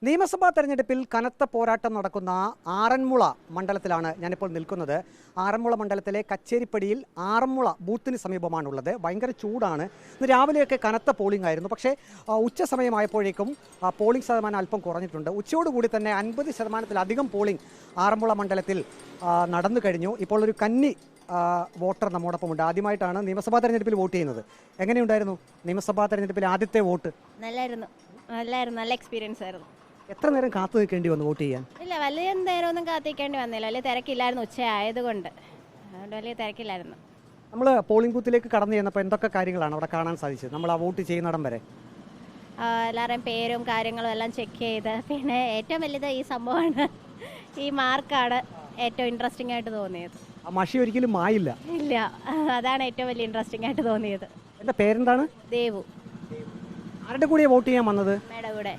നിയമസഭാ തെരഞ്ഞെടുപ്പിൽ കനത്ത പോരാട്ടം നടക്കുന്ന ആറന്മുള മണ്ഡലത്തിലാണ് ഞാനിപ്പോൾ നിൽക്കുന്നത്. ആറന്മുള മണ്ഡലത്തിലെ കച്ചേരിപ്പടിയിൽ ആറന്മുള ബൂത്തിന് സമീപമാണുള്ളത്. ഭയങ്കര ചൂടാണ്. ഇന്ന് രാവിലെയൊക്കെ കനത്ത പോളിംഗ് ആയിരുന്നു. പക്ഷേ ഉച്ച സമയമായപ്പോഴേക്കും പോളിംഗ് ശതമാനം അല്പം കുറഞ്ഞിട്ടുണ്ട്. ഉച്ചയോടുകൂടി തന്നെ 50% പോളിംഗ് ആറന്മുള മണ്ഡലത്തിൽ നടന്നു കഴിഞ്ഞു. ഇപ്പോൾ ഒരു കന്നി വോട്ടർ നമ്മോടൊപ്പമുണ്ട്. ആദ്യമായിട്ടാണ് നിയമസഭാ തെരഞ്ഞെടുപ്പിൽ വോട്ട് ചെയ്യുന്നത്. എങ്ങനെയുണ്ടായിരുന്നു നിയമസഭാ തെരഞ്ഞെടുപ്പിൽ ആദ്യത്തെ വോട്ട്? നല്ലായിരുന്നു, നല്ല എക്സ്പീരിയൻസ് ആയിരുന്നു. എത്ര നേരം കാത്തു നിൽക്കേണ്ടി വന്നു വോട്ട് ചെയ്യാൻ? ഇല്ല, വലിയ നേരമൊന്നും കാത്തിരിക്കേണ്ടി വന്നില്ല. വലിയ തിരക്കില്ലായിരുന്നു, ഉച്ച ആയതുകൊണ്ട്. അതുകൊണ്ട് വലിയ തിരക്കില്ലായിരുന്നു. നമ്മൾ പോളിംഗ് ബൂത്തിലേക്ക് കടന്നു ചെന്നപ്പോൾ എന്തൊക്കെ കാര്യങ്ങളാണ് അവിടെ കാണാൻ സാധിച്ചത്? നമ്മൾ ആ വോട്ട് ചെയ്യുന്നിടം വരെ എല്ലാവരുടെയും പേരും കാര്യങ്ങളും എല്ലാം ചെക്ക് ചെയ്ത്, പിന്നെ ഏറ്റവും വലുത് ഈ സംഭവമാണ്, ഈ മാർക്കാണ് ഏറ്റവും ഇൻട്രസ്റ്റിംഗ് ആയിട്ട് തോന്നിയത്. ആ മഷി ഒരിക്കലും മായില്ല. ഇല്ല, അതാണ് ഏറ്റവും വലിയ ഇൻട്രസ്റ്റിംഗ് ആയിട്ട് തോന്നിയത്. എൻ്റെ പേരെന്താണ്? ദേവു. ആരുടെ കൂടെ വോട്ട് ചെയ്യാൻ വന്നത്? മേഡം കൂടെ.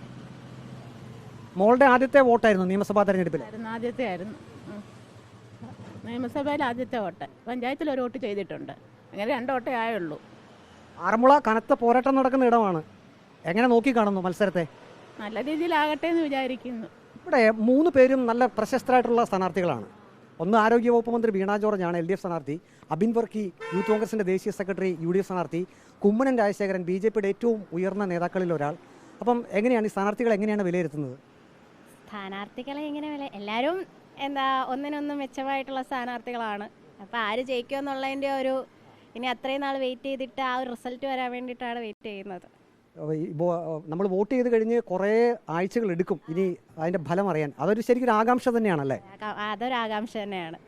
മോളുടെ ആദ്യത്തെ വോട്ടായിരുന്നു നിയമസഭാ തെരഞ്ഞെടുപ്പിൽ? ആദ്യത്തെ ആയിരുന്നു. നിയമസഭയിൽ ആദ്യത്തെ വോട്ട്. പഞ്ചായത്തിൽ ഒരു വോട്ട് ചെയ്തിട്ടുണ്ട്. അങ്ങനെ 2 വോട്ടേ ആയുള്ളൂ. ആറന്മുള കനത്ത പോരാട്ടം നടക്കുന്ന ഇടമാണ്. എങ്ങനെ നോക്കി കാണുന്നു മത്സരത്തെ? നല്ല രീതിയിലാകട്ടെ എന്ന് വിചാരിക്കുന്നു. ഇവിടെ 3 പേരും നല്ല പ്രശസ്തരായിട്ടുള്ള സ്ഥാനാർത്ഥികളാണ്. ഒന്ന് ആരോഗ്യവകുപ്പ് മന്ത്രി വീണ ജോർജാണ്, LDF സ്ഥാനാർത്ഥി. അബിൻ വർക്കി, യൂത്ത് കോൺഗ്രസിൻ്റെ ദേശീയ സെക്രട്ടറി, UDF സ്ഥാനാർത്ഥി. കുമ്മനം രാജശേഖരൻ, BJPയുടെ ഏറ്റവും ഉയർന്ന നേതാക്കളിൽ ഒരാൾ. അപ്പം എങ്ങനെയാണ് ഈ സ്ഥാനാർത്ഥികളെ എങ്ങനെയാണ് വിലയിരുത്തുന്നത്? സ്ഥാനാർത്ഥികളെ എങ്ങനെ എല്ലാവരും ഒന്നിനൊന്നും മെച്ചമായിട്ടുള്ള സ്ഥാനാർത്ഥികളാണ്. അപ്പോൾ ആര് ജയിക്കുമെന്നുള്ളതിൻ്റെ ഇനി അത്രയും നാൾ വെയിറ്റ് ചെയ്തിട്ട് ആ ഒരു റിസൾട്ട് വരാൻ വേണ്ടിയിട്ടാണ് വെയിറ്റ് ചെയ്യുന്നത്. നമ്മൾ വോട്ട് ചെയ്ത് കഴിഞ്ഞ് കുറേ ആഴ്ചകൾ എടുക്കും ഇനി അതിൻ്റെ ഫലം അറിയാൻ. അതൊരു ശരിക്കും ആകാംക്ഷ തന്നെയാണല്ലേ? അതൊരു ആകാംക്ഷ തന്നെയാണ്.